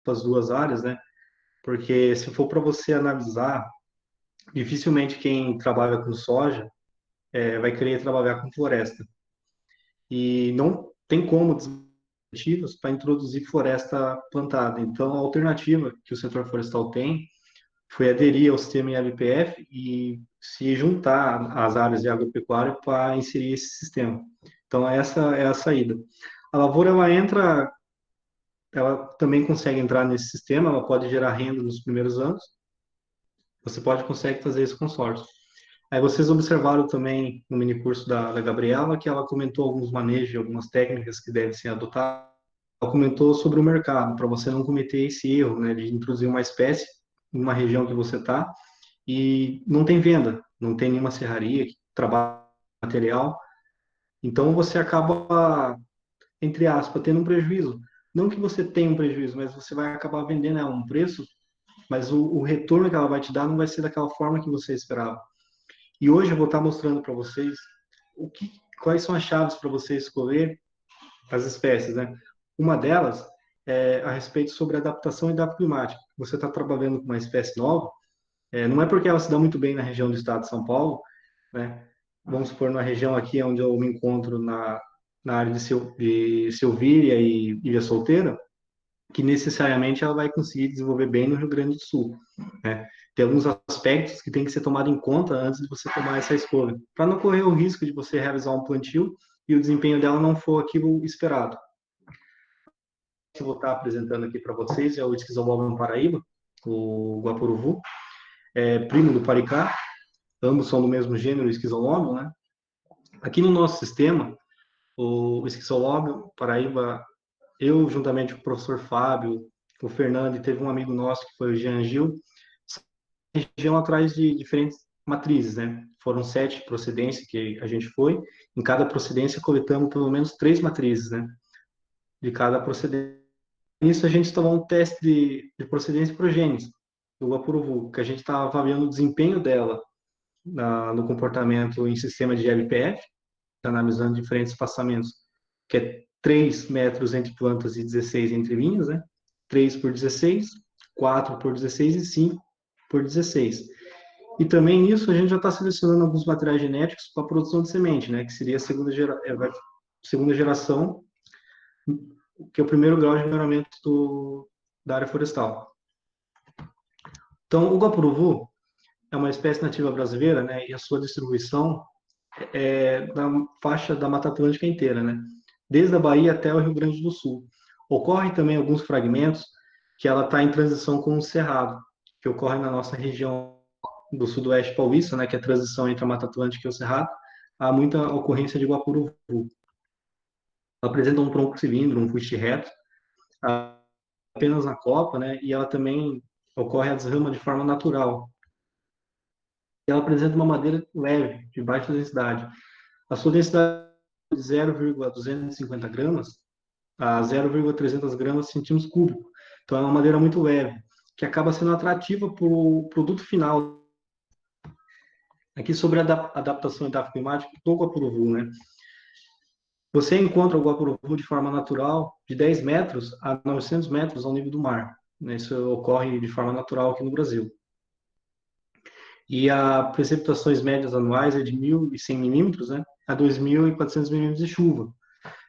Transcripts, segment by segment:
para as duas áreas, né? Porque se for para você analisar, dificilmente quem trabalha com soja vai querer trabalhar com floresta. E não tem como desenvolver para introduzir floresta plantada. Então, a alternativa que o setor florestal tem foi aderir ao sistema ILPF e se juntar às áreas de agropecuária para inserir esse sistema. Então, essa é a saída. A lavoura, ela também consegue entrar nesse sistema, ela pode gerar renda nos primeiros anos, você consegue fazer isso com sorte. Aí vocês observaram também no mini curso da Gabriela que ela comentou alguns manejos, algumas técnicas que devem ser adotadas. Ela comentou sobre o mercado, para você não cometer esse erro, né, de introduzir uma espécie em uma região que você está e não tem venda, não tem nenhuma serraria que trabalha material, então você acaba, entre aspas, tendo um prejuízo. Não que você tenha um prejuízo, mas você vai acabar vendendo a um preço, mas o retorno que ela vai te dar não vai ser daquela forma que você esperava. E hoje eu vou estar mostrando para vocês quais são as chaves para você escolher as espécies, né? Uma delas é a respeito sobre adaptação e adaptação climática. Você está trabalhando com uma espécie nova, não é porque ela se dá muito bem na região do estado de São Paulo, né? Vamos supor, na região aqui onde eu me encontro, na área de Silvíria e Ilha Solteira, que necessariamente ela vai conseguir desenvolver bem no Rio Grande do Sul, né? Tem alguns aspectos que tem que ser tomado em conta antes de você tomar essa escolha, para não correr o risco de você realizar um plantio e o desempenho dela não for aquilo esperado. Que eu vou estar apresentando aqui para vocês é o Esquizobalbum paraíba, o Guapuruvu, primo do Paricá, ambos são do mesmo gênero, o Esquizolóbio, né? Aqui no nosso sistema, o Esquizolóbio paraíba, eu juntamente com o professor Fábio, o Fernando e teve um amigo nosso que foi o Jean Gil, região atrás de diferentes matrizes, né? Foram 7 procedências que a gente foi. Em cada procedência coletamos pelo menos 3 matrizes, né? De cada procedência. Nisso a gente instalou um teste de procedência progênitos do Guapuruvu, que a gente estava avaliando o desempenho dela no comportamento em sistema de LPF, analisando diferentes espaçamentos, que é 3 metros entre plantas e 16 entre linhas, né? 3 por 16, 4 por 16 e 5 por 16. E também nisso a gente já está selecionando alguns materiais genéticos para a produção de semente, né? Que seria a segunda geração, que é o primeiro grau de melhoramento da área florestal. Então, o Guapuruvu é uma espécie nativa brasileira, né? E a sua distribuição na faixa da Mata Atlântica inteira, né? Desde a Bahia até o Rio Grande do Sul. Ocorre também alguns fragmentos que ela está em transição com o Cerrado, que ocorre na nossa região do Sudoeste Paulista, né, que é a transição entre a Mata Atlântica e o Cerrado, há muita ocorrência de Guapuruvu. Ela apresenta um tronco cilindro, um fuste reto, apenas na copa, né, e ela também ocorre a desrama de forma natural. Ela apresenta uma madeira leve, de baixa densidade. A sua densidade é de 0,250 gramas a 0,300 gramas centímetros cúbicos. Então, é uma madeira muito leve, que acaba sendo atrativa para o produto final. Aqui sobre a adaptação e adaptação climática do Guapuruvu, né? Você encontra o Guapuruvu de forma natural de 10 metros a 900 metros ao nível do mar. Né? Isso ocorre de forma natural aqui no Brasil. E as precipitações médias anuais é de 1.100 milímetros, né, a 2.400 milímetros de chuva.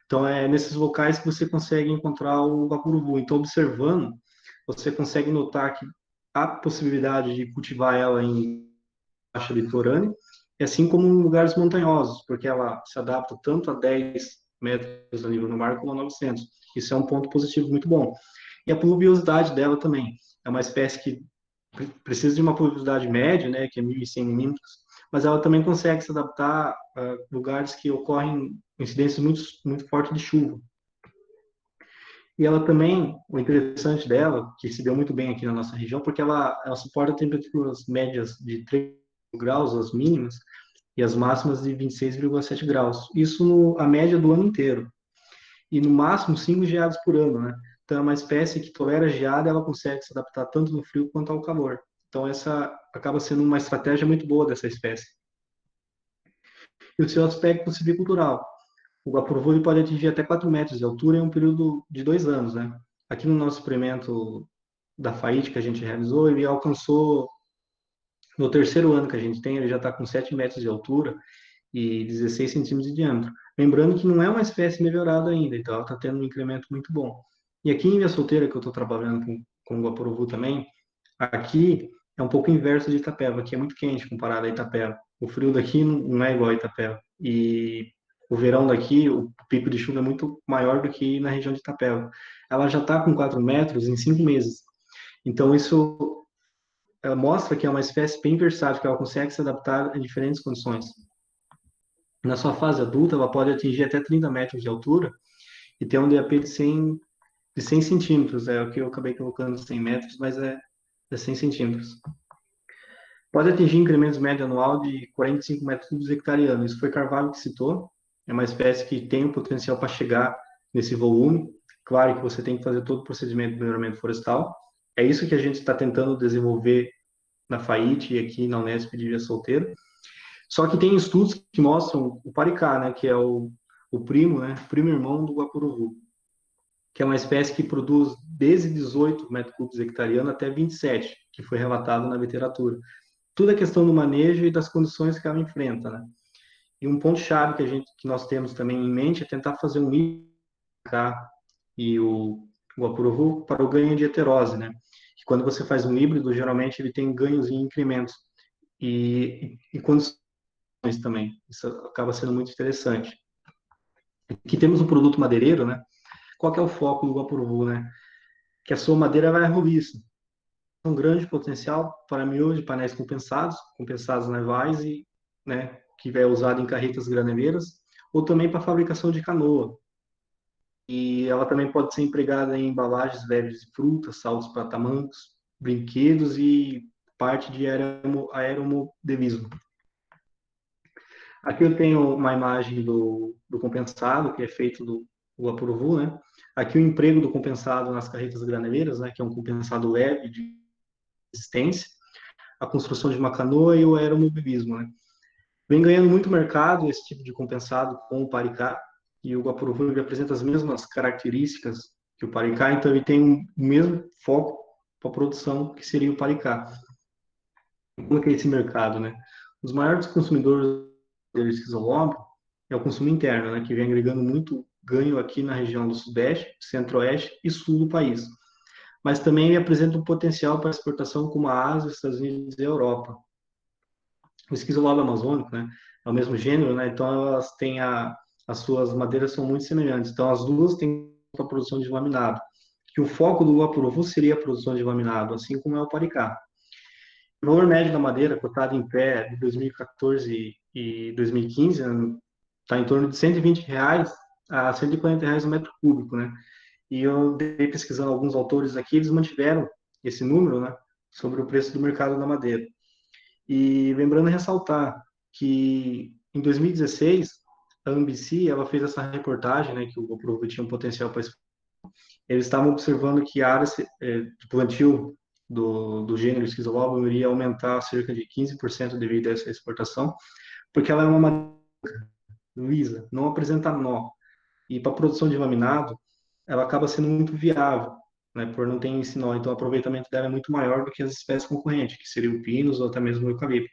Então, é nesses locais que você consegue encontrar o Guapuruvu. Então, observando, você consegue notar que há possibilidade de cultivar ela em faixa litorânea, assim como em lugares montanhosos, porque ela se adapta tanto a 10 metros a nível do mar como a 900. Isso é um ponto positivo muito bom. E a pluviosidade dela também. É uma espécie que precisa de uma pluviosidade média, né, que é 1.100 milímetros, mas ela também consegue se adaptar a lugares que ocorrem incidências muito fortes de chuva. E ela também, o interessante dela, que se deu muito bem aqui na nossa região, porque ela suporta temperaturas médias de 3 graus, as mínimas, e as máximas de 26,7 graus. Isso a média do ano inteiro. E no máximo 5 geadas por ano, né? Então é uma espécie que tolera geada, ela consegue se adaptar tanto no frio quanto ao calor. Então essa acaba sendo uma estratégia muito boa dessa espécie. E o seu aspecto silvicultural. O Guapuruvu pode atingir até 4 metros de altura em um período de 2 anos, né? Aqui no nosso experimento da FAIT que a gente realizou, ele alcançou, no terceiro ano que a gente tem, ele já está com 7 metros de altura e 16 centímetros de diâmetro. Lembrando que não é uma espécie melhorada ainda, então ela está tendo um incremento muito bom. E aqui em Ilha Solteira, que eu estou trabalhando com o Guaporuvu também, aqui é um pouco inverso de Itapeva, aqui é muito quente comparado a Itapeva. O frio daqui não é igual a Itapeva. E o verão daqui, o pico de chuva é muito maior do que na região de Itapeva. Ela já está com 4 metros em 5 meses. Então, isso mostra que é uma espécie bem versátil, que ela consegue se adaptar a diferentes condições. Na sua fase adulta, ela pode atingir até 30 metros de altura e ter um DAP de 100 centímetros. É o que eu acabei colocando 100 metros, mas é 100 centímetros. Pode atingir incrementos médio anual de 45 metros cúbicos hectariano. Isso foi Carvalho que citou. É uma espécie que tem o potencial para chegar nesse volume. Claro que você tem que fazer todo o procedimento de melhoramento florestal. É isso que a gente está tentando desenvolver na FAIT e aqui na Unesp de Ilha Solteira. Só que tem estudos que mostram o paricá, né, que é o primo, né, primo irmão do guapuruvu, que é uma espécie que produz desde 18 metros cúbicos hectariano até 27, que foi relatado na literatura. Tudo é questão do manejo e das condições que ela enfrenta, né? E um ponto chave que nós temos também em mente é tentar fazer um híbrido e o guapuruvu para o ganho de heterose, né? Que quando você faz um híbrido, geralmente ele tem ganhos em incrementos e condições também. Isso acaba sendo muito interessante. Aqui temos um produto madeireiro, né? Qual que é o foco do Guapuruvu, né? Que a sua madeira vai roliça. Um grande potencial para miolo de painéis compensados navais e, né, que é usado em carretas graneleiras, ou também para fabricação de canoa. E ela também pode ser empregada em embalagens leves de frutas, saltos para tamancos, brinquedos e parte de aeromodelismo. Aqui eu tenho uma imagem do compensado, que é feito do Guapuruvu, né? Aqui o emprego do compensado nas carretas graneleiras, né? Que é um compensado leve de resistência, a construção de uma canoa e o aeromobilismo, né? Vem ganhando muito mercado esse tipo de compensado com o paricá, e o Guapuruvu ele apresenta as mesmas características que o paricá, então ele tem o mesmo foco para a produção que seria o paricá. Como é que é esse mercado, né? Os maiores consumidores de esquizolampo é o consumo interno, né, que vem agregando muito ganho aqui na região do Sudeste, Centro-Oeste e Sul do país. Mas também ele apresenta um potencial para exportação como a Ásia, Estados Unidos e a Europa. O esquizolabo amazônico, né, é o mesmo gênero, né, então elas têm as suas madeiras são muito semelhantes. Então as duas têm a produção de laminado. Que o foco do Guapuruvu seria a produção de laminado, assim como é o paricá. O valor médio da madeira, cotado em pé de 2014 e 2015, está em torno de R$ 120 a R$ 140 o metro cúbico, né? E eu dei pesquisando alguns autores aqui, eles mantiveram esse número, né, sobre o preço do mercado da madeira. E lembrando ressaltar que em 2016 a Ambici ela fez essa reportagem, né, que o GoPro tinha um potencial para eles estavam observando que a área de plantio do gênero Schizolobium iria aumentar cerca de 15% devido a essa exportação, porque ela é uma madeira lisa, não apresenta nó. E para a produção de laminado, ela acaba sendo muito viável, né, por não ter esse nó. Então, o aproveitamento dela é muito maior do que as espécies concorrentes, que seriam o pinus ou até mesmo o eucalipto.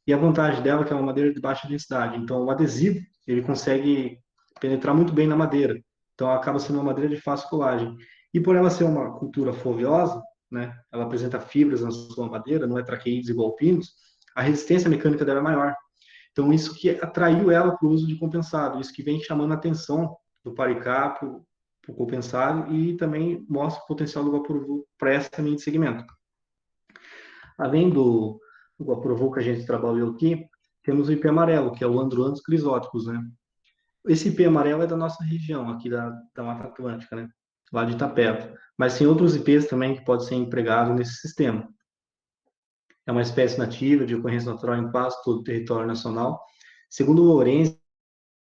E a vantagem dela é que é uma madeira de baixa densidade. Então, o adesivo, ele consegue penetrar muito bem na madeira. Então, acaba sendo uma madeira de fácil colagem. E por ela ser uma cultura foliosa, né, ela apresenta fibras na sua madeira, não é traqueídes igual pinos, a resistência mecânica dela é maior. Então, isso que atraiu ela para o uso de compensado, isso que vem chamando a atenção do paricá para o compensado e também mostra o potencial do Vaporvu para essa também de segmento. Além do Vaporvu que a gente trabalhou aqui, temos o IP amarelo, que é o Androanthus crisóticos, né? Esse IP amarelo é da nossa região, aqui da Mata Atlântica, né? Lá de Itapeva. Mas tem outros IPs também que podem ser empregados nesse sistema. É uma espécie nativa, de ocorrência natural em quase todo o território nacional. Segundo o Lourenço,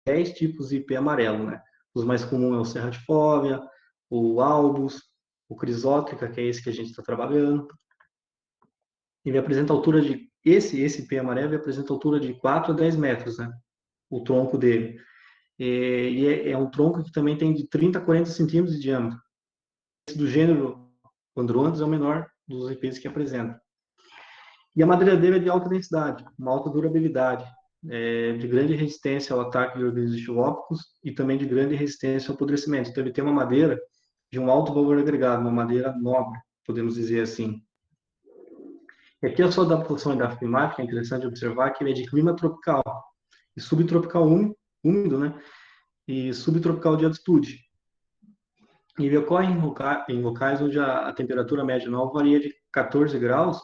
10 tipos de IP amarelo, né? Os mais comuns é o serratifóvia, o albus, o crisótrica, que é esse que a gente está trabalhando. Ele apresenta altura de... Esse IP amarelo ele apresenta altura de 4 a 10 metros, né? O tronco dele. E é um tronco que também tem de 30 a 40 centímetros de diâmetro. Esse do gênero O Androanthus é o menor dos IPs que apresenta. E a madeira dele é de alta densidade, uma alta durabilidade, de grande resistência ao ataque de organismos xilópicos e também de grande resistência ao apodrecimento. Então, ele tem uma madeira de um alto valor agregado, uma madeira nobre, podemos dizer assim. E aqui a sua adaptação climática é interessante observar que ele é de clima tropical e subtropical úmido, né? E subtropical de altitude. E ele ocorre em locais onde a temperatura média anual varia de 14 graus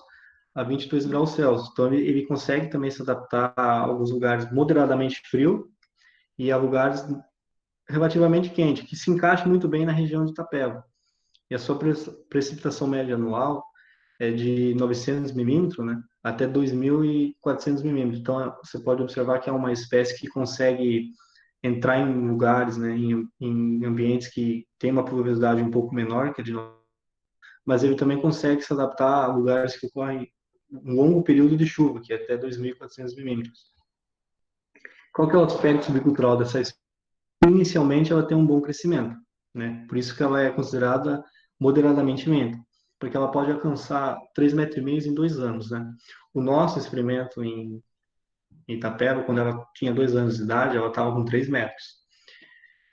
a 22 graus Celsius. Então, ele consegue também se adaptar a alguns lugares moderadamente frio e a lugares relativamente quentes, que se encaixa muito bem na região de Itapeva. E a sua precipitação média anual é de 900 milímetros, né, até 2.400 milímetros. Então, você pode observar que é uma espécie que consegue entrar em lugares, né, em ambientes que tem uma pluviosidade um pouco menor que a de nós, mas ele também consegue se adaptar a lugares que ocorrem um longo período de chuva, que é até 2.400 milímetros. Qual que é o aspecto subcultural dessa espécie? Inicialmente, ela tem um bom crescimento, né? Por isso que ela é considerada moderadamente lenta, porque ela pode alcançar 3,5 metros em 2 anos, né? O nosso experimento em Itapeva, quando ela tinha 2 anos de idade, ela estava com 3 metros.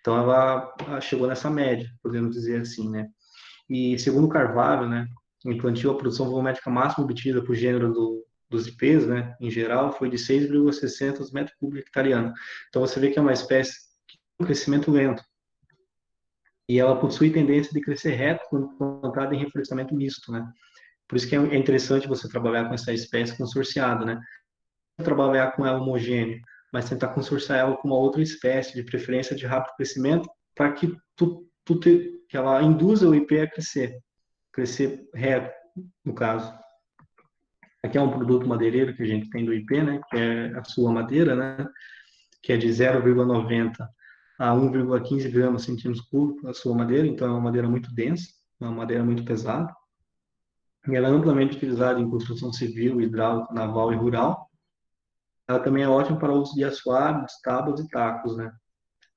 Então, ela chegou nessa média, podemos dizer assim, né? E segundo Carvalho, né, em plantio, a produção volumétrica máxima obtida por gênero dos IPs, né, em geral, foi de 6,60 metros cúbicos hectare ano. Então você vê que é uma espécie que tem um crescimento lento. E ela possui tendência de crescer reto quando plantada em reflorestamento misto, né? Por isso que é interessante você trabalhar com essa espécie consorciada, né? Não trabalhar com ela homogênea, mas tentar consorciar ela com uma outra espécie, de preferência de rápido crescimento, para que que ela induza o IP a crescer reto, no caso. Aqui é um produto madeireiro que a gente tem do IP, né, que é a sua madeira, né, que é de 0,90 a 1,15 gramas centímetros cúbicos a sua madeira, então é uma madeira muito densa, uma madeira muito pesada. E ela é amplamente utilizada em construção civil, hidráulica, naval e rural. Ela também é ótima para o uso de assoalhos, tábuas e tacos, né.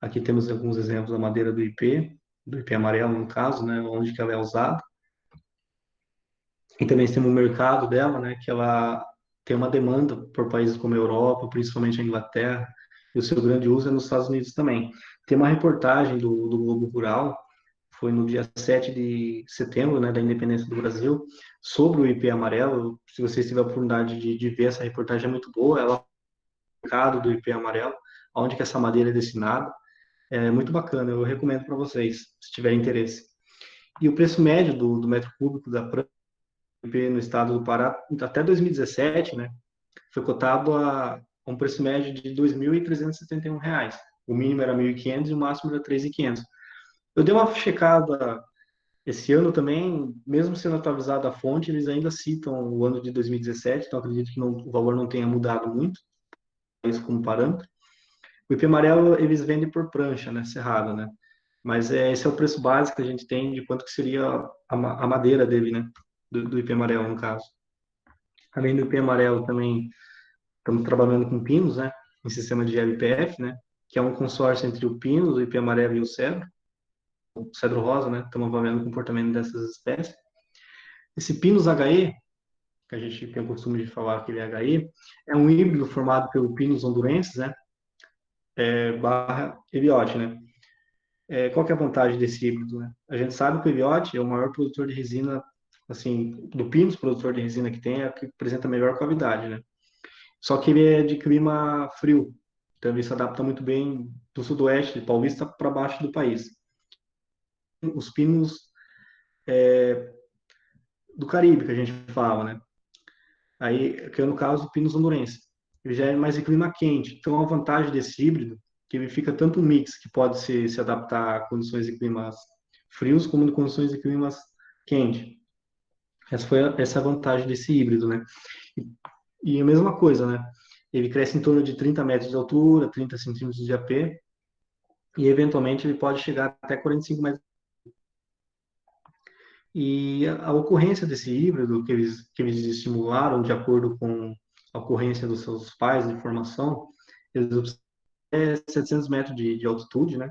Aqui temos alguns exemplos da madeira do IP amarelo no caso, né, onde que ela é usada. E também temos o mercado dela, né, que ela tem uma demanda por países como a Europa, principalmente a Inglaterra, e o seu grande uso é nos Estados Unidos também. Tem uma reportagem do Globo Rural, foi no dia 7 de setembro, né, da independência do Brasil, sobre o IP amarelo. Se vocês tiverem a oportunidade de ver essa reportagem, é muito boa. Ela é o mercado do IP amarelo, onde que essa madeira é destinada. É muito bacana, eu recomendo para vocês, se tiverem interesse. E o preço médio do metro cúbico da no estado do Pará, até 2017, né, foi cotado a um preço médio de R$ 2.371. O mínimo era 1.500 e o máximo era 3.500. Eu dei uma checada esse ano também, mesmo sendo atualizada a fonte, eles ainda citam o ano de 2017, então acredito que o valor não tenha mudado muito, isso como parâmetro. O IP amarelo eles vendem por prancha, né, serrada, né? Mas esse é o preço básico que a gente tem de quanto que seria a madeira dele, né? Do IP amarelo, no caso. Além do IP amarelo, também estamos trabalhando com pinos, né? Em sistema de LPF, né? Que é um consórcio entre o pino, o IP amarelo e o cedro rosa, né? Estamos avaliando o comportamento dessas espécies. Esse Pinus HE, que a gente tem o costume de falar que ele é HE, é um híbrido formado pelo Pinus hondurensis, né? Barra Eviote, né? Qual que é a vantagem desse híbrido, né? A gente sabe que o Eviote é o maior produtor de resina, assim, do Pinus, produtor de resina que tem, é o que apresenta a melhor qualidade, né? Só que ele é de clima frio, então ele se adapta muito bem do sudoeste, de Paulista, para baixo do país. Os pinos do Caribe, que a gente fala, né? Aí, que é no caso, o pinos hondurense. Ele já é mais de clima quente. Então, a vantagem desse híbrido que ele fica tanto um mix, que pode se adaptar a condições de climas frios, como de condições de climas quentes. Essa é a vantagem desse híbrido, né? E a mesma coisa, né? Ele cresce em torno de 30 metros de altura, 30 centímetros de AP, e eventualmente ele pode chegar até 45 metros. E a ocorrência desse híbrido que eles estimularam de acordo com a ocorrência dos seus pais de formação, eles observaram 700 metros de altitude, né?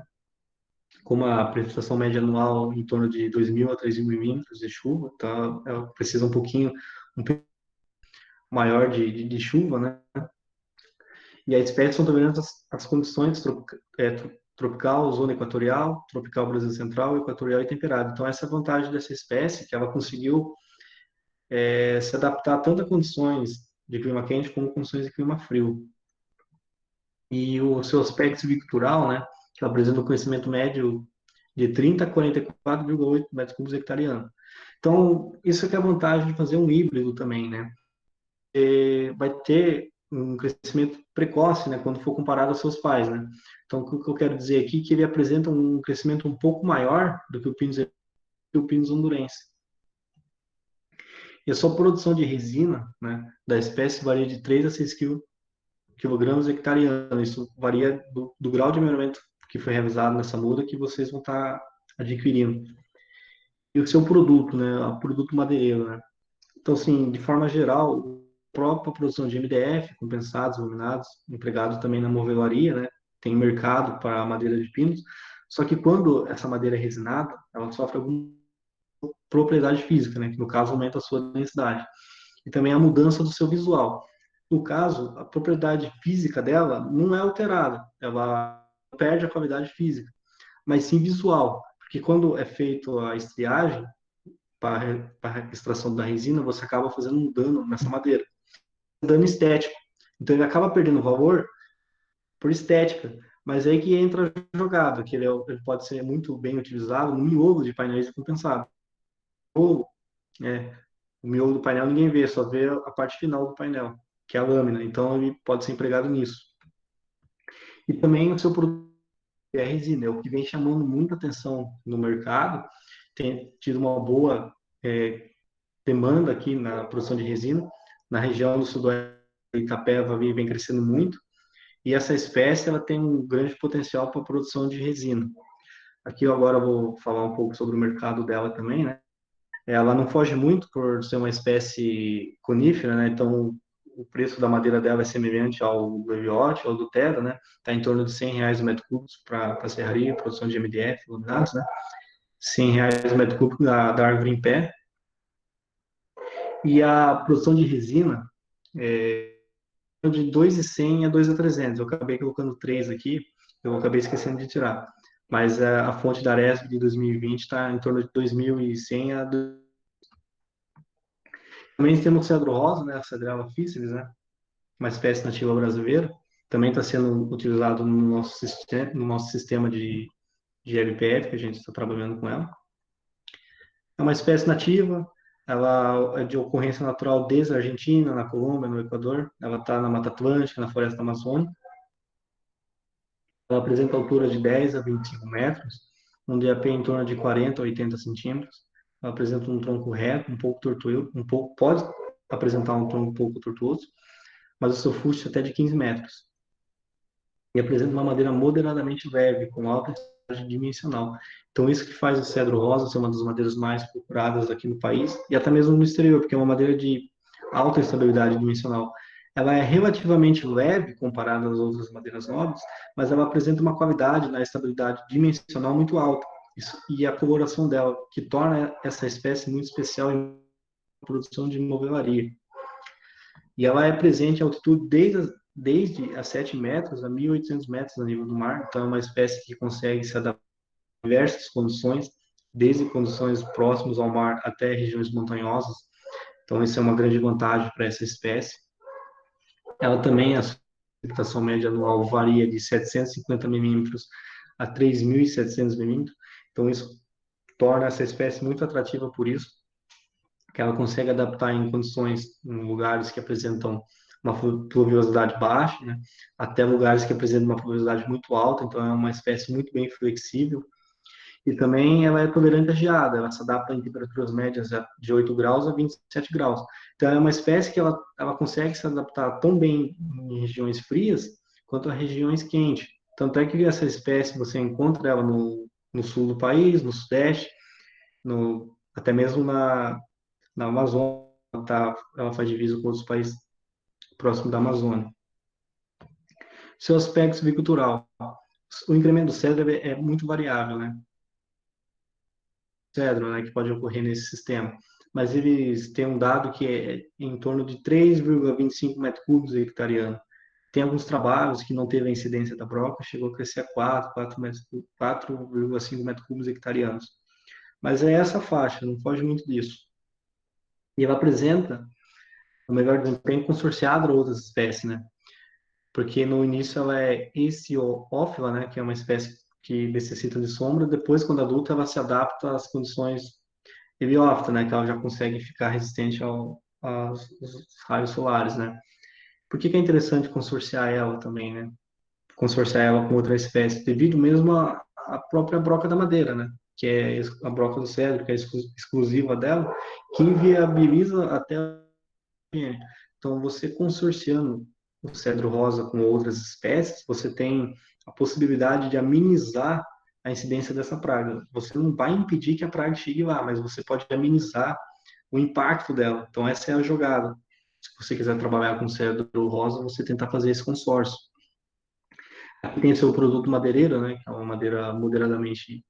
como a precipitação média anual em torno de 2.000 a 3.000 milímetros de chuva, então ela precisa um pouco maior de chuva, né? E a espécie são tolerantes às condições tropical, zona equatorial, tropical Brasil Central, equatorial e temperado. Então, essa é a vantagem dessa espécie, que ela conseguiu se adaptar tanto a condições de clima quente como condições de clima frio. E o seu aspecto victural, né, que ela apresenta um crescimento médio de 30 a 44,8 metros cúbicos hectare ano. Então, isso é a vantagem de fazer um híbrido também, né? Vai ter um crescimento precoce, né, quando for comparado aos seus pais, né? Então, o que eu quero dizer aqui é que ele apresenta um crescimento um pouco maior do que o Pinus hondurense. E a sua produção de resina, né, da espécie varia de 3 a 6 quilogramas hectare ano. Isso varia do grau de melhoramento que foi realizado nessa muda que vocês vão estar adquirindo. E o seu produto, né, o produto madeireiro, né? Então, assim, de forma geral, a própria produção de MDF, compensados, laminados, empregado também na movelaria, né? Tem mercado para a madeira de pinos. Só que quando essa madeira é resinada, ela sofre alguma propriedade física, né? Que no caso aumenta a sua densidade. E também a mudança do seu visual. No caso, a propriedade física dela não é alterada, ela perde a qualidade física, mas sim visual. Porque quando é feito a estriagem, para a extração da resina, você acaba fazendo um dano nessa madeira, um dano estético. Então ele acaba perdendo valor por estética. Mas é aí que entra a jogada, que ele pode ser muito bem utilizado no miolo de painéis compensados. Ou, o miolo do painel ninguém vê, só vê a parte final do painel, que é a lâmina. Então ele pode ser empregado nisso. E também o seu produto é a resina, é o que vem chamando muita atenção no mercado, tem tido uma boa demanda aqui na produção de resina. Na região do sudoeste, Itapeva vem crescendo muito, e essa espécie ela tem um grande potencial para a produção de resina. Aqui eu agora vou falar um pouco sobre o mercado dela também, né? Ela não foge muito por ser uma espécie conífera, né? Então o preço da madeira dela é semelhante ao do Eviote, ao do Tera, né? Está em torno de R$ 100 o metro cúbico para serraria, produção de MDF, laminados, né? R$ 100 o metro cúbico da árvore em pé. E a produção de resina é de 2.100 a 2.300. Eu acabei colocando 3 aqui, eu acabei esquecendo de tirar. Mas a fonte da Aresp de 2020 está em torno de 2.100 a 2.000. Também temos o cedro rosa, né, a Cedrela officinalis, né, uma espécie nativa brasileira. Também está sendo utilizado no nosso sistema de LPF, que a gente está trabalhando com ela. É uma espécie nativa, ela é de ocorrência natural desde a Argentina, na Colômbia, no Equador. Ela está na Mata Atlântica, na Floresta Amazônica. Ela apresenta altura de 10 a 25 metros, um DAP em torno de 40 a 80 centímetros. Ela apresenta um tronco reto, um pouco tortuoso, pode apresentar um tronco um pouco tortuoso, mas o seu fuste é até de 15 metros. E apresenta uma madeira moderadamente leve, com alta densidade dimensional. Então, isso que faz o cedro rosa ser uma das madeiras mais procuradas aqui no país e até mesmo no exterior, porque é uma madeira de alta estabilidade dimensional. Ela é relativamente leve comparada às outras madeiras nobres, mas ela apresenta uma qualidade na estabilidade dimensional muito alta. Isso, e a coloração dela, que torna essa espécie muito especial em produção de movelaria. E ela é presente em altitude desde a 7 metros a 1.800 metros a nível do mar. Então, é uma espécie que consegue se adaptar a diversas condições, desde condições próximas ao mar até regiões montanhosas. Então, isso é uma grande vantagem para essa espécie. Ela também, a precipitação média anual varia de 750 milímetros a 3.700 milímetros. Então, isso torna essa espécie muito atrativa por isso, que ela consegue adaptar em condições, em lugares que apresentam uma pluviosidade baixa, né, até lugares que apresentam uma pluviosidade muito alta, então é uma espécie muito bem flexível. E também ela é tolerante à geada, ela se adapta em temperaturas médias de 8 graus a 27 graus. Então é uma espécie que ela consegue se adaptar tão bem em regiões frias quanto a regiões quentes. Tanto é que essa espécie você encontra ela no sul do país, no sudeste, até mesmo na Amazônia, ela faz divisa com outros países próximos da Amazônia. Seu aspecto silvicultural. O incremento do cedro é muito variável, né? Cedro, né, que pode ocorrer nesse sistema. Mas eles têm um dado que é em torno de 3,25 metros cúbicos hectare ano. Tem alguns trabalhos que não teve a incidência da broca, chegou a crescer a 4,5 metros cúbicos hectareanos. Mas é essa faixa, não foge muito disso. E ela apresenta o melhor desempenho consorciado a outras espécies, né? Porque no início ela é eciófila, né? Que é uma espécie que necessita de sombra. Depois, quando adulta, ela se adapta às condições heliófitas, né? Que ela já consegue ficar resistente aos raios solares, né? Por que que é interessante consorciar ela também, né? Consorciar ela com outra espécie, devido mesmo à própria broca da madeira, né? Que é a broca do cedro, que é exclusiva dela, que inviabiliza até a higiene. Então, você consorciando o cedro rosa com outras espécies, você tem a possibilidade de amenizar a incidência dessa praga. Você não vai impedir que a praga chegue lá, mas você pode amenizar o impacto dela. Então, essa é a jogada. Se você quiser trabalhar com cedro rosa, você tentar fazer esse consórcio. Aqui tem o seu produto madeireiro, né, que é uma madeira moderadamente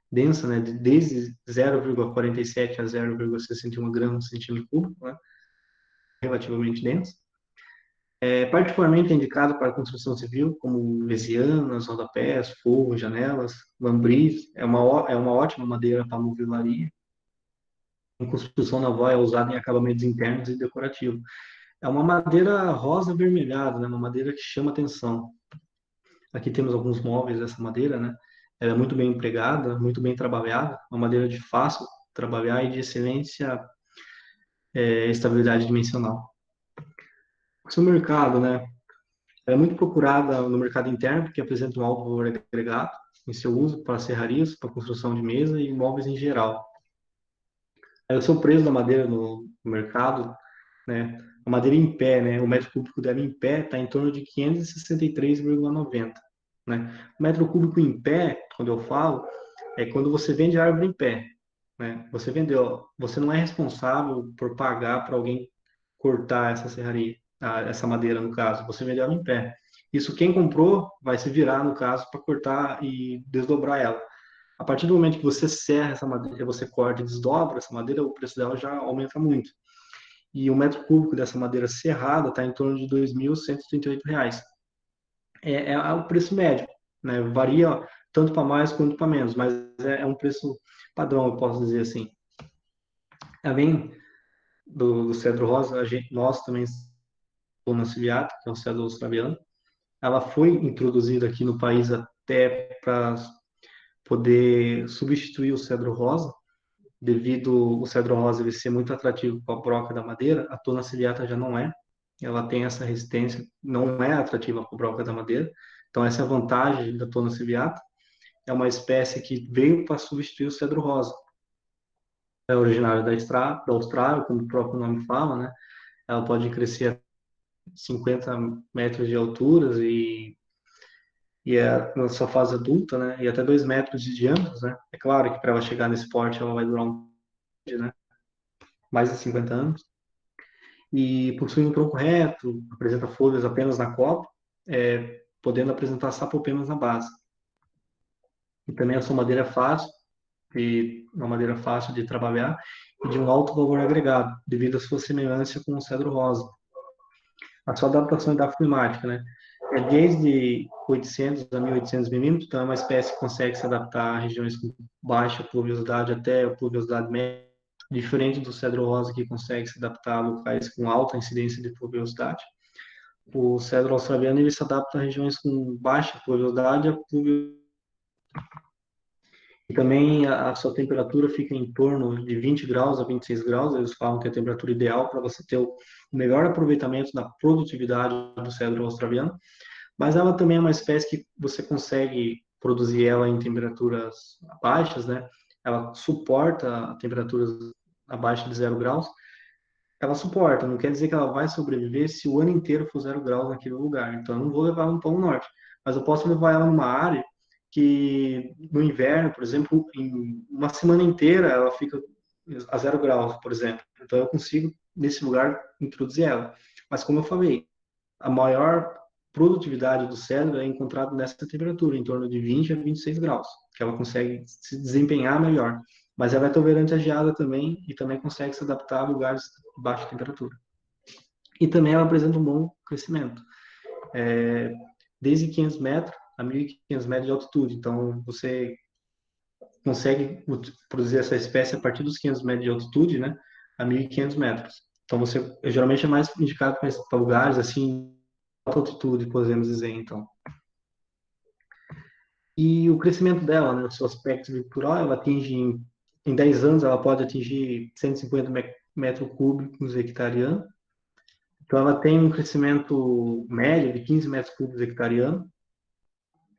densa, né, desde 0,47 a 0,61 gramas por centímetro cúbico, né, relativamente densa. É particularmente indicado para construção civil, como mesianas, rodapés, forros, janelas, lambris. É uma ótima madeira para movelaria. Em construção naval é usada em acabamentos internos e decorativos. É uma madeira rosa avermelhada, né, uma madeira que chama atenção. Aqui temos alguns móveis dessa madeira, né? Ela é muito bem empregada, muito bem trabalhada, uma madeira de fácil trabalhar e de excelência estabilidade dimensional. O seu mercado, né? Ela é muito procurada no mercado interno, porque apresenta um alto valor agregado em seu uso para serrarias, para construção de mesa e móveis em geral. Aí, o seu preço da madeira no mercado, né? A madeira em pé, né? O metro cúbico dela em pé está em torno de 563,90, né? O metro cúbico em pé, quando eu falo, é quando você vende a árvore em pé, né? Você vendeu, você não é responsável por pagar para alguém cortar essa serraria, essa madeira no caso, você vendeu ela em pé. Isso quem comprou vai se virar no caso para cortar e desdobrar ela. A partir do momento que você serra essa madeira, você corta e desdobra essa madeira, o preço dela já aumenta muito. E o metro cúbico dessa madeira serrada está em torno de R$ 2.138. É o preço médio, né? Varia tanto para mais quanto para menos, mas é um preço padrão, eu posso dizer assim. Além do cedro rosa, nós também temos a ciliata, que é o cedro australiano. Ela foi introduzida aqui no país até para poder substituir o cedro rosa, devido o cedro rosa ele ser muito atrativo para a broca da madeira, a tona ciliata já não é. Ela tem essa resistência, não é atrativa para a broca da madeira. Então, essa é a vantagem da tona ciliata. É uma espécie que veio para substituir o cedro rosa. É originária da Austrália, como o próprio nome fala, né? Ela pode crescer a 50 metros de altura e é na sua fase adulta, né? E até 2 metros de diâmetro, né? É claro que para ela chegar nesse porte, ela vai durar né? Mais de 50 anos. E possui um tronco reto, apresenta folhas apenas na copa, podendo apresentar sapopemas na base. E também a sua madeira é fácil, e uma madeira fácil de trabalhar e de um alto valor agregado, devido à sua semelhança com o cedro rosa. A sua adaptação é climática, né? É desde 800 a 1.800 milímetros, então é uma espécie que consegue se adaptar a regiões com baixa pluviosidade até pluviosidade média, diferente do cedro rosa que consegue se adaptar a locais com alta incidência de pluviosidade. O cedro australiano ele se adapta a regiões com baixa pluviosidade a pluviosidade. E também a sua temperatura fica em torno de 20 graus a 26 graus. Eles falam que é a temperatura ideal para você ter o melhor aproveitamento da produtividade do cedro australiano. Mas ela também é uma espécie que você consegue produzir ela em temperaturas baixas, né? Ela suporta temperaturas abaixo de 0 graus. Ela suporta, não quer dizer que ela vai sobreviver se o ano inteiro for 0 graus naquele lugar. Então, eu não vou levar ela no Polo Norte, mas eu posso levar ela numa área que no inverno, por exemplo, em uma semana inteira ela fica a 0 graus, por exemplo. Então, eu consigo, nesse lugar, introduzir ela. Mas, como eu falei, a maior produtividade do cedro é encontrado nessa temperatura, em torno de 20 a 26 graus, que ela consegue se desempenhar melhor. Mas ela é tolerante à geada também e também consegue se adaptar a lugares de baixa temperatura. E também ela apresenta um bom crescimento, desde 500 metros a 1.500 metros de altitude. Então, você consegue produzir essa espécie a partir dos 500 metros de altitude, né, a 1.500 metros. Então, você geralmente é mais indicado para lugares assim, alta altitude, podemos dizer, então. E o crescimento dela, né, o seu aspecto estrutural, ela atinge, em 10 anos, ela pode atingir 150 metros cúbicos hectare ano. Então, ela tem um crescimento médio de 15 metros cúbicos hectare ano.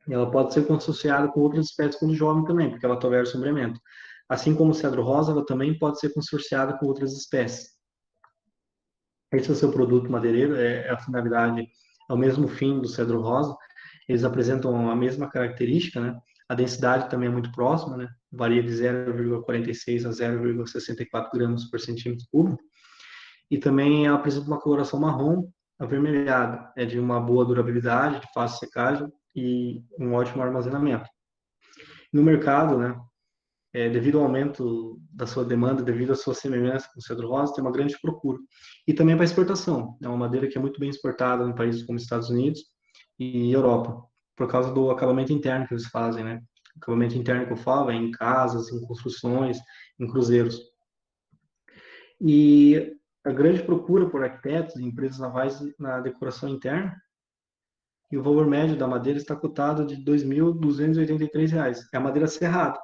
E ela pode ser consorciada com outras espécies quando jovem também, porque ela tolera sombreamento. Assim como o cedro rosa, ela também pode ser consorciada com outras espécies. Esse é o seu produto madeireiro, é a finalidade, é o mesmo fim do cedro rosa. Eles apresentam a mesma característica, né? A densidade também é muito próxima, né? Varia de 0,46 a 0,64 gramas por centímetro cúbico. E também apresenta uma coloração marrom avermelhada, é de uma boa durabilidade, de fácil secagem e um ótimo armazenamento. No mercado, né, devido ao aumento da sua demanda, devido à sua semelhança com o cedro rosa, tem uma grande procura. E também para exportação. É uma madeira que é muito bem exportada em países como Estados Unidos e Europa, por causa do acabamento interno que eles fazem, né? O acabamento interno que eu falo é em casas, em construções, em cruzeiros. E a grande procura por arquitetos e empresas navais na decoração interna, e o valor médio da madeira está cotado de R$ 2.283. É a madeira serrada.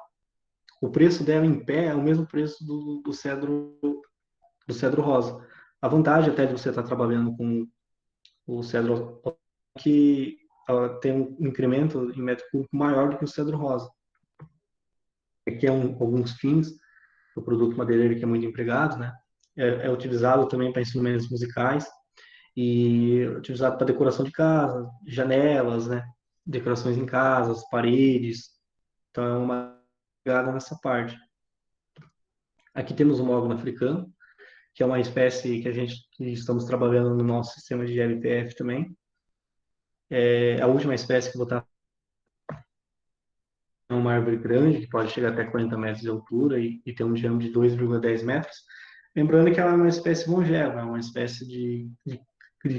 O preço dela em pé é o mesmo preço do cedro rosa. A vantagem até de você estar trabalhando com o cedro é que ela tem um incremento em metro cúbico maior do que o cedro rosa. Aqui é alguns fins do produto madeireiro que é muito empregado, né? É utilizado também para instrumentos musicais e é utilizado para decoração de casa, janelas, né? Decorações em casas, paredes. Então é uma pegada nessa parte. Aqui temos o mogno africano, que é uma espécie que estamos trabalhando no nosso sistema de LPF também. É a última espécie que eu vou estar é uma árvore grande, que pode chegar até 40 metros de altura e ter um diâmetro de 2,10 metros. Lembrando que ela é uma espécie longeva, é uma espécie de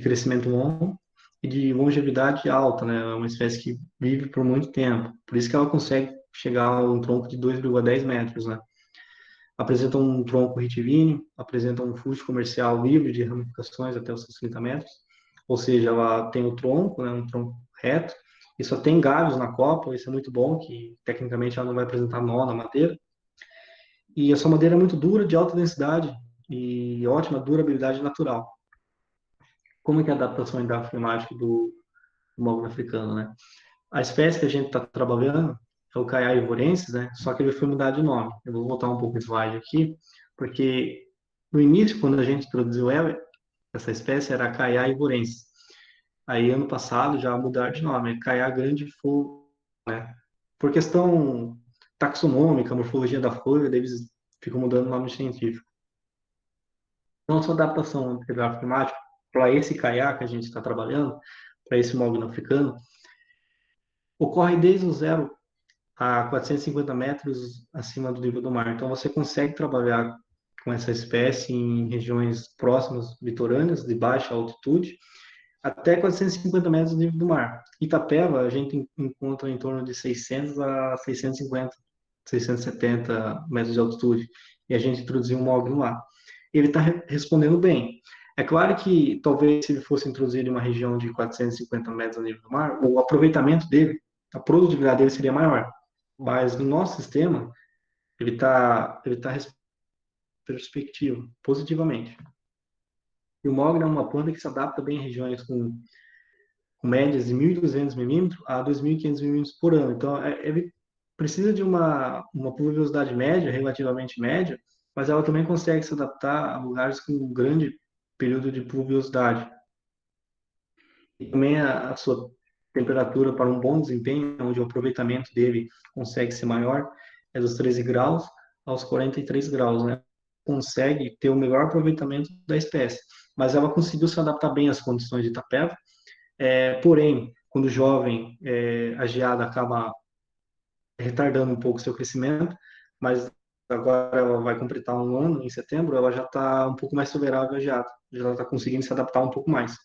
crescimento longo e de longevidade alta, né? É uma espécie que vive por muito tempo. Por isso que ela consegue chegar a um tronco de 2,10 metros, né? Apresenta um tronco retilíneo, apresenta um fuste comercial livre de ramificações até os 60 metros, ou seja, ela tem o tronco, né, um tronco reto, e só tem galhos na copa, isso é muito bom, que tecnicamente ela não vai apresentar nó na madeira. E essa madeira é muito dura, de alta densidade e ótima durabilidade natural. Como é que é a adaptação hidroclimática do mogno africano, né? A espécie que a gente está trabalhando é o Caiá ivorensis, né? Só que ele foi mudado de nome. Eu vou voltar um pouco o slide aqui, porque no início, quando a gente introduziu ela, essa espécie era Caiá ivorensis. Aí, ano passado, já mudaram de nome, é Caiá grande folha, né? Por questão taxonômica, morfologia da folha, eles ficam mudando o nome científico. Nossa adaptação hidroclimática para esse caiá que a gente está trabalhando, para esse mogno africano, ocorre desde o zero a 450 metros acima do nível do mar. Então, você consegue trabalhar com essa espécie em regiões próximas, litorâneas, de baixa altitude, até 450 metros do nível do mar. Itapeva, a gente encontra em torno de 600 a 650, 670 metros de altitude, e a gente introduziu um mogno lá. Ele está respondendo bem. É claro que, talvez, se ele fosse introduzido em uma região de 450 metros do nível do mar, o aproveitamento dele, a produtividade dele seria maior. Mas no nosso sistema, ele tá perspectiva, positivamente. E o mogno é uma planta que se adapta bem em regiões com médias de 1.200 milímetros a 2.500 milímetros por ano. Então, ele precisa de uma pluviosidade média, relativamente média, mas ela também consegue se adaptar a lugares com um grande período de pluviosidade. E também a sua temperatura para um bom desempenho, onde o aproveitamento dele consegue ser maior, é dos 13 graus aos 43 graus, né? Consegue ter o melhor aproveitamento da espécie. Mas ela conseguiu se adaptar bem às condições de Itapeva Porém, quando jovem, a geada acaba retardando um pouco o seu crescimento, mas agora ela vai completar um ano, em setembro, ela já está um pouco mais tolerável à geada, já está conseguindo se adaptar um pouco mais.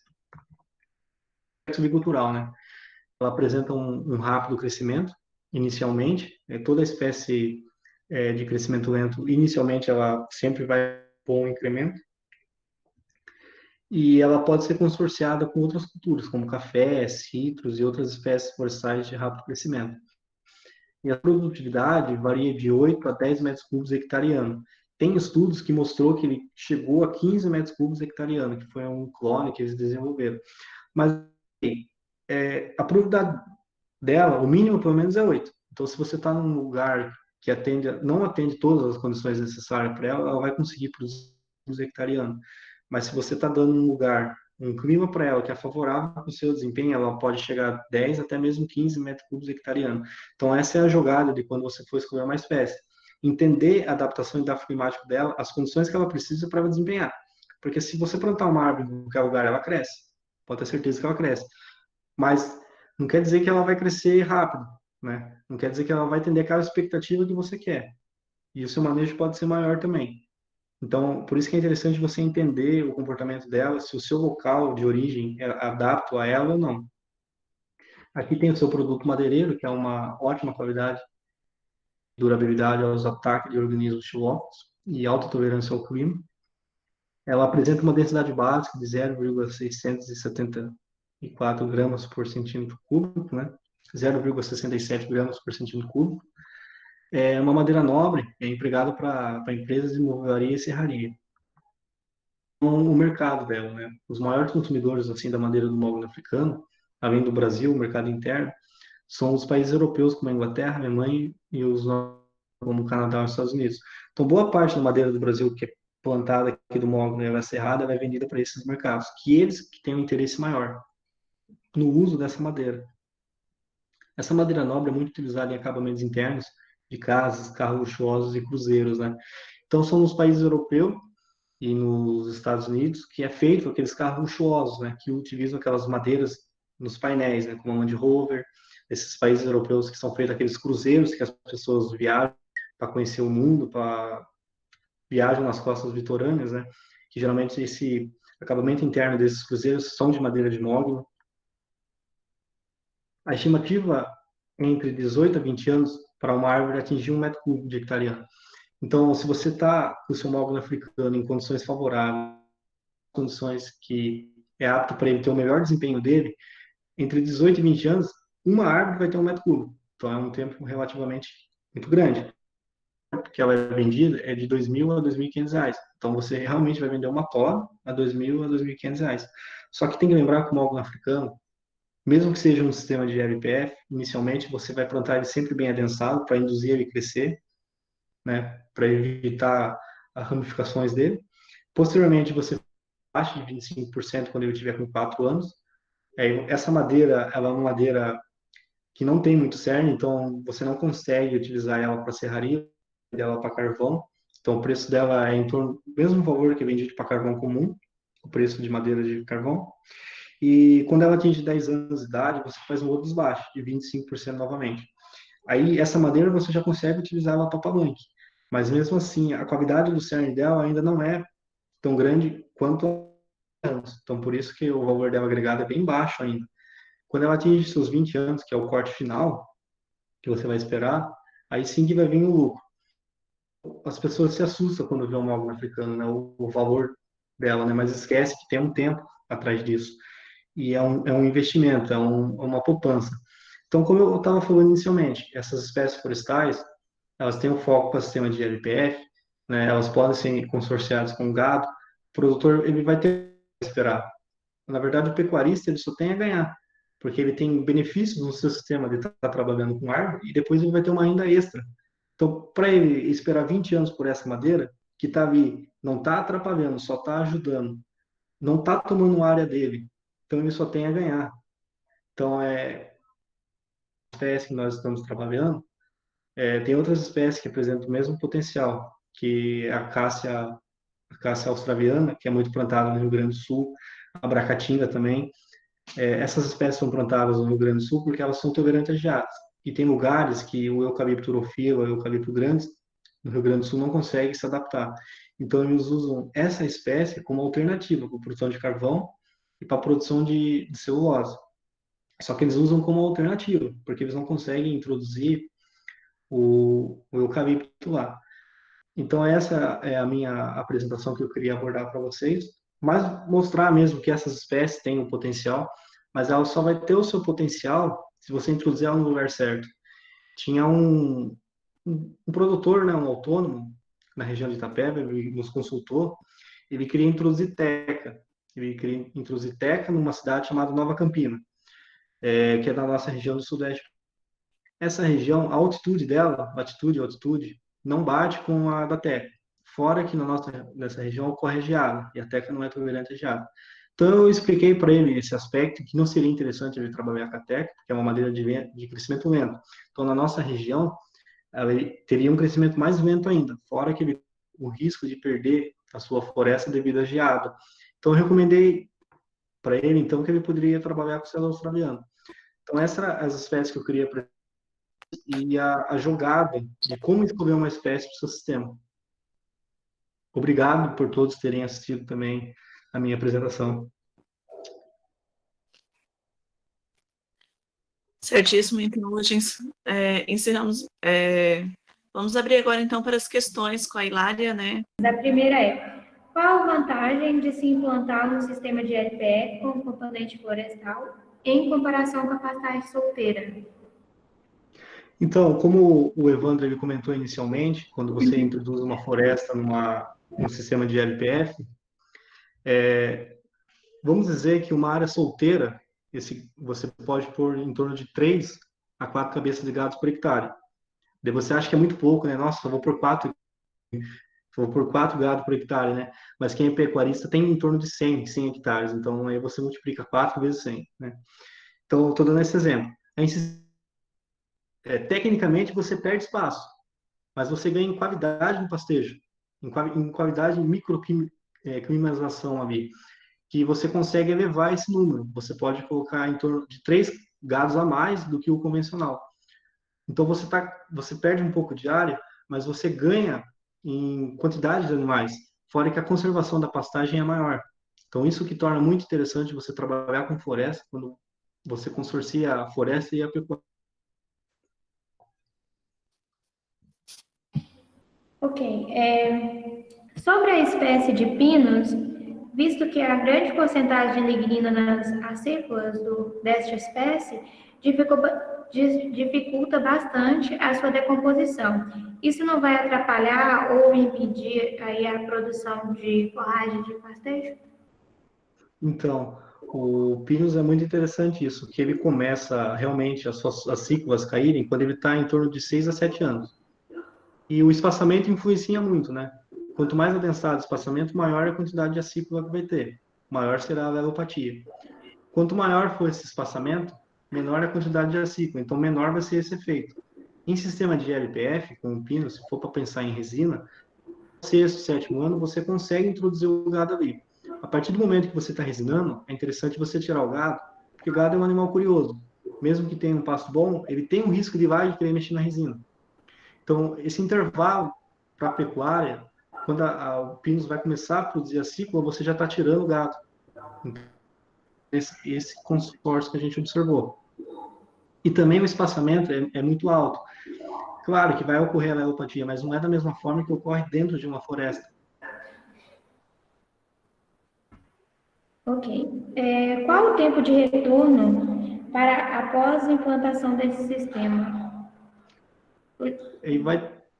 Silvicultural, né? Ela apresenta um rápido crescimento, inicialmente, toda espécie de crescimento lento, inicialmente ela sempre vai com um incremento, e ela pode ser consorciada com outras culturas, como café, citros e outras espécies florestais de rápido crescimento. E a produtividade varia de 8 a 10 metros cúbicos hectare ano. Tem estudos que mostrou que ele chegou a 15 metros cúbicos hectare ano, que foi um clone que eles desenvolveram. Mas a produtividade dela, o mínimo pelo menos é 8. Então, se você está num lugar que não atende todas as condições necessárias para ela, ela vai conseguir produzir hectare ano. Mas se você está dando um lugar, um clima para ela que é favorável para o seu desempenho, ela pode chegar a 10 até mesmo 15 metros cúbicos hectare ano. Então, essa é a jogada de quando você for escolher uma espécie. Entender a adaptação e adaptação climático dela, as condições que ela precisa para desempenhar. Porque se você plantar uma árvore em qualquer lugar, ela cresce. Pode ter certeza que ela cresce. Mas não quer dizer que ela vai crescer rápido, né? Não quer dizer que ela vai atender aquela expectativa que você quer. E o seu manejo pode ser maior também. Então, por isso que é interessante você entender o comportamento dela, se o seu local de origem é adapta a ela ou não. Aqui tem o seu produto madeireiro, que é uma ótima qualidade, durabilidade aos ataques de organismos xilófagos e alta tolerância ao clima. Ela apresenta uma densidade básica de 0,674 gramas por centímetro cúbico, né? 0,67 gramas por centímetro cúbico. É uma madeira nobre, é empregada para empresas de movelaria e serraria. O mercado dela, né? Os maiores consumidores assim da madeira do mogno africano, além do Brasil, o mercado interno, são os países europeus como a Inglaterra, a Alemanha e os como o Canadá e os Estados Unidos. Então, boa parte da madeira do Brasil que é plantada aqui do mogno e ela é serrada, ela é vendida para esses mercados, que eles que têm um interesse maior no uso dessa madeira. Essa madeira nobre é muito utilizada em acabamentos internos de casas, carros luxuosos e cruzeiros, né? Então, são nos países europeus e nos Estados Unidos que é feito aqueles carros luxuosos, né? Que utilizam aquelas madeiras nos painéis, né? Como a Land Rover, esses países europeus que são feitos aqueles cruzeiros que as pessoas viajam para conhecer o mundo, para viajam nas costas litorâneas, né? Que geralmente esse acabamento interno desses cruzeiros são de madeira de mogno. A estimativa é entre 18 a 20 anos para uma árvore atingir 1 metro cúbico de hectare ano. Então, se você está com o seu mogno africano em condições favoráveis, condições que é apto para ele ter o melhor desempenho dele, entre 18 e 20 anos, uma árvore vai ter 1 metro cúbico. Então, é um tempo relativamente muito grande. Que ela é vendida é de R$ 2.000 a R$ 2.500. Então, você realmente vai vender uma poda a R$ 2.000 a R$ 2.500. Só que tem que lembrar que o mogno africano, mesmo que seja um sistema de LPF, inicialmente você vai plantar ele sempre bem adensado para induzir ele a crescer, né, para evitar as ramificações dele. Posteriormente, você baixa de 25% quando ele tiver com 4 anos. Essa madeira, ela é uma madeira que não tem muito cerne, então você não consegue utilizar ela para serraria, dela para carvão. Então o preço dela é em torno do mesmo valor que é vendido para carvão comum, o preço de madeira de carvão. E quando ela atinge 10 anos de idade, você faz um outro desbaste de 25% novamente. Aí essa madeira você já consegue utilizar ela para palanque. Mas mesmo assim, a qualidade do cerne dela ainda não é tão grande quanto anos. Então por isso que o valor dela agregado é bem baixo ainda. Quando ela atinge seus 20 anos, que é o corte final, que você vai esperar, aí sim que vai vir o lucro. As pessoas se assustam quando vê um álbum africano, né? O valor dela, né? Mas esquece que tem um tempo atrás disso. E é um investimento, uma poupança. Então, como eu estava falando inicialmente, essas espécies florestais, elas têm um foco para o sistema de LPF, né? Elas podem ser consorciadas com gado. O produtor, ele vai ter que esperar. Na verdade, o pecuarista, ele só tem a ganhar, porque ele tem benefícios no seu sistema de estar trabalhando com árvore e depois ele vai ter uma renda extra. Então, para ele esperar 20 anos por essa madeira, que está ali, não está atrapalhando, só está ajudando, não está tomando área dele, então ele só tem a ganhar. Então, a espécie que nós estamos trabalhando, tem outras espécies que apresentam o mesmo potencial, que é a cássia australiana, que é muito plantada no Rio Grande do Sul, a bracatinga também, Essas espécies são plantadas no Rio Grande do Sul porque elas são tolerantes a geadas. E tem lugares que o eucalipto urofila, o eucalipto grande, no Rio Grande do Sul não consegue se adaptar. Então, eles usam essa espécie como alternativa para a produção de carvão e para a produção de celulose. Só que eles usam como alternativa, porque eles não conseguem introduzir o eucalipto lá. Então, essa é a minha apresentação que eu queria abordar para vocês, mas mostrar mesmo que essas espécies têm um potencial, mas ela só vai ter o seu potencial se você introduzir ela no lugar certo. Tinha um produtor, né, um autônomo, na região de Itapeva, ele nos consultou, ele queria introduzir teca. Ele queria introduzir teca numa cidade chamada Nova Campina, que é da nossa região do Sudeste. Essa região, a altitude dela, latitude e altitude, não bate com a da teca. Fora que nessa região ocorre geada, e a teca não é tolerante a geada. Então, eu expliquei para ele esse aspecto, que não seria interessante ele trabalhar com a teca, porque é uma madeira de crescimento lento. Então, na nossa região, ela teria um crescimento mais lento ainda, fora que o risco de perder a sua floresta devido à geada. Então, eu recomendei para ele, então, que ele poderia trabalhar com o cedro australiano. Então, essas eram as espécies que eu queria e a jogada de como escolher uma espécie para o seu sistema. Obrigado por todos terem assistido também a minha apresentação. Certíssimo, então hoje encerramos. Vamos abrir agora então para as questões com a Hilária, né? A primeira é: qual a vantagem de se implantar um sistema de LPE com componente florestal em comparação com a pastagem solteira? Então, como o Evandro ele comentou inicialmente, quando você introduz uma floresta num sistema de LPF, vamos dizer que uma área solteira, você pode pôr em torno de 3 a 4 cabeças de gado por hectare. Daí você acha que é muito pouco, né? Nossa, só vou por 4 gado por hectare, né? Mas quem é pecuarista tem em torno de 100 hectares. Então, aí você multiplica 4 vezes 100, né? Então, eu estou dando esse exemplo. Tecnicamente, você perde espaço, mas você ganha em qualidade no pastejo, em qualidade em microclimatização ali, que você consegue elevar esse número. Você pode colocar em torno de 3 gados a mais do que o convencional. Então, você perde um pouco de área, mas você ganha em quantidade de animais, fora que a conservação da pastagem é maior. Então, isso que torna muito interessante você trabalhar com floresta, quando você consorcia a floresta e a pecuária. Ok. Sobre a espécie de pinos, visto que a grande porcentagem de lignina nas acículas desta espécie dificulta bastante a sua decomposição. Isso não vai atrapalhar ou impedir aí a produção de forragem de pastejo? Então, o Pinus é muito interessante isso, que ele começa realmente as cículas caírem quando ele está em torno de 6 a 7 anos. E o espaçamento influencia muito, né? Quanto mais adensado o espaçamento, maior a quantidade de acícula que vai ter, maior será a alelopatia. Quanto maior for esse espaçamento, menor a quantidade de acícula, então menor vai ser esse efeito. Em sistema de LPF, com o pino, se for para pensar em resina, no sexto, sétimo ano, você consegue introduzir o gado ali. A partir do momento que você está resinando, é interessante você tirar o gado, porque o gado é um animal curioso. Mesmo que tenha um pasto bom, ele tem um risco de ir lá e querer mexer na resina. Então, esse intervalo para a pecuária, quando o pinus vai começar a produzir a cícula, você já está tirando o gado. Então, esse consórcio que a gente observou. E também o espaçamento é muito alto. Claro que vai ocorrer a alelopatia, mas não é da mesma forma que ocorre dentro de uma floresta. Ok. Qual o tempo de retorno para após a implantação desse sistema?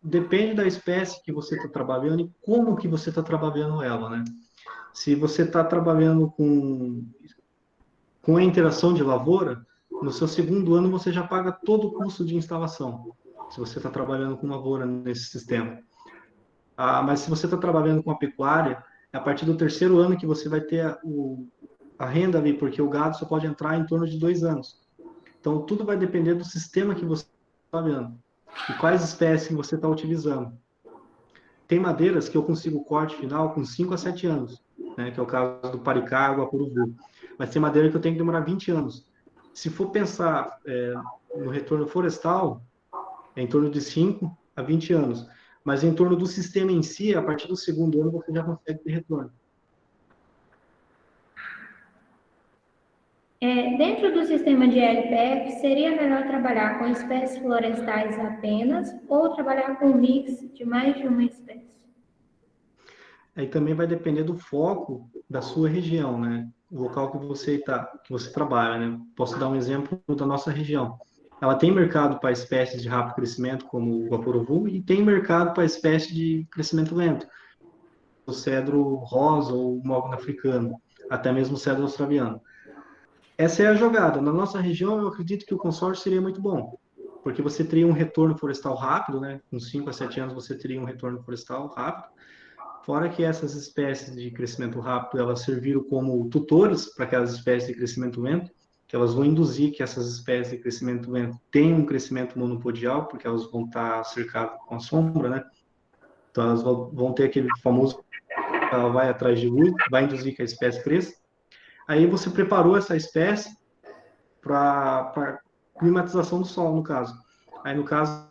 Depende da espécie que você está trabalhando e como que você está trabalhando ela, né? Se você está trabalhando com a interação de lavoura, no seu segundo ano você já paga todo o custo de instalação, se você está trabalhando com lavoura nesse sistema. Mas se você está trabalhando com a pecuária, é a partir do terceiro ano que você vai ter a renda ali, porque o gado só pode entrar em torno de 2 anos. Então, tudo vai depender do sistema que você está trabalhando e quais espécies você está utilizando. Tem madeiras que eu consigo corte final com 5 a 7 anos, né, que é o caso do paricá, guapuruvu. mas tem madeira que eu tenho que demorar 20 anos. Se for pensar no retorno florestal, é em torno de 5 a 20 anos. Mas em torno do sistema em si, a partir do segundo ano, você já consegue ter retorno. Dentro do sistema de LPF, seria melhor trabalhar com espécies florestais apenas ou trabalhar com um mix de mais de uma espécie? Aí também vai depender do foco da sua região, né? O local que você trabalha, né? Posso dar um exemplo da nossa região. Ela tem mercado para espécies de rápido crescimento, como o guaporuvu, e tem mercado para espécies de crescimento lento, o cedro rosa ou o mogno africano, até mesmo o cedro australiano. Essa é a jogada. Na nossa região, eu acredito que o consórcio seria muito bom, porque você teria um retorno florestal rápido, né? Com 5 a 7 anos você teria um retorno florestal rápido. Fora que essas espécies de crescimento rápido, elas serviram como tutores para aquelas espécies de crescimento lento, que elas vão induzir que essas espécies de crescimento lento tenham um crescimento monopodial, porque elas vão estar cercadas com a sombra, né? Então elas vão ter aquele famoso, ela vai atrás de luz, vai induzir que a espécie cresça. Aí você preparou essa espécie para climatização do solo, no caso. Aí, no caso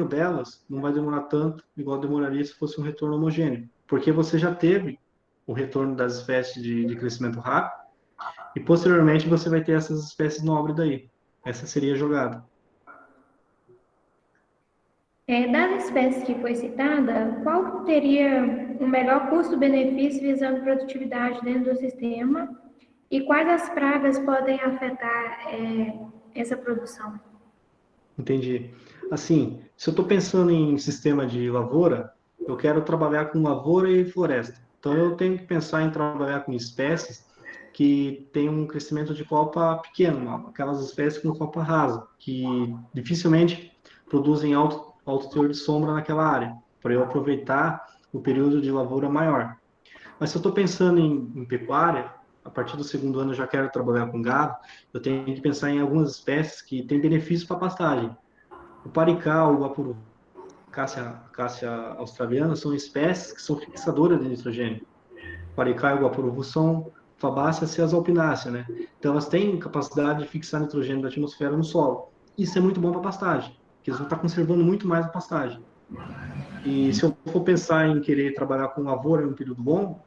delas, não vai demorar tanto, igual demoraria se fosse um retorno homogêneo, porque você já teve o retorno das espécies de crescimento rápido, e posteriormente você vai ter essas espécies nobres daí. Essa seria a jogada. Das espécies que foi citada, qual teria o melhor custo-benefício visando produtividade dentro do sistema e quais as pragas podem afetar essa produção? Entendi. Assim, se eu estou pensando em sistema de lavoura, eu quero trabalhar com lavoura e floresta. Então, eu tenho que pensar em trabalhar com espécies que têm um crescimento de copa pequeno, aquelas espécies com copa rasa, que dificilmente produzem alto teor de sombra naquela área, para eu aproveitar o período de lavoura maior. Mas se eu estou pensando em pecuária, a partir do segundo ano eu já quero trabalhar com gado, eu tenho que pensar em algumas espécies que têm benefícios para pastagem. O paricá, o guapuru, cássia australiana são espécies que são fixadoras de nitrogênio. O paricá e o guapuruvu são fabáceas e as alpináceas, né? Então elas têm capacidade de fixar nitrogênio da atmosfera no solo. Isso é muito bom para pastagem, porque eles vão estar conservando muito mais a pastagem. E se eu for pensar em querer trabalhar com lavoura em um período longo,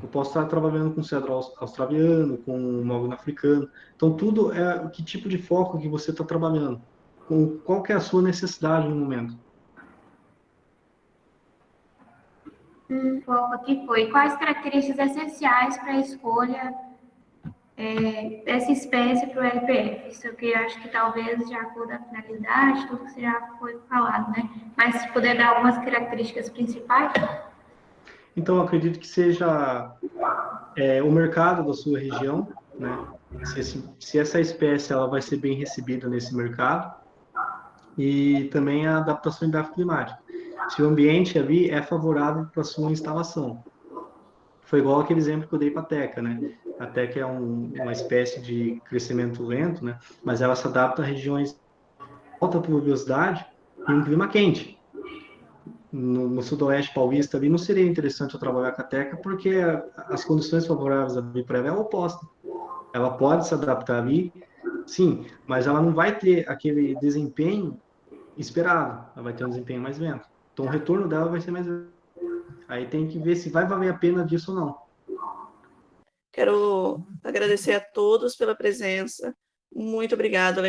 eu posso estar trabalhando com cedro australiano, com mogno africano. Então, tudo é que tipo de foco que você está trabalhando, com qual que é a sua necessidade no momento. Foco aqui foi. Quais características essenciais para a escolha dessa espécie para o LPF? Isso aqui eu acho que talvez de acordo com a finalidade, tudo que já foi falado, né? Mas se puder dar algumas características principais. Então, eu acredito que seja o mercado da sua região, né? Se essa espécie ela vai ser bem recebida nesse mercado, e também a adaptação climática. Se o ambiente ali é favorável para a sua instalação. Foi igual aquele exemplo que eu dei para a teca, né? A teca é uma espécie de crescimento lento, né? Mas ela se adapta a regiões de alta pluviosidade e um clima quente. No sudoeste paulista ali não seria interessante eu trabalhar com a teca porque as condições favoráveis ali para ela é a oposta. Ela pode se adaptar ali, sim, mas ela não vai ter aquele desempenho esperado. Ela vai ter um desempenho mais lento. Então o retorno dela vai ser mais lento. Aí tem que ver se vai valer a pena disso ou não. Quero agradecer a todos pela presença. Muito obrigada.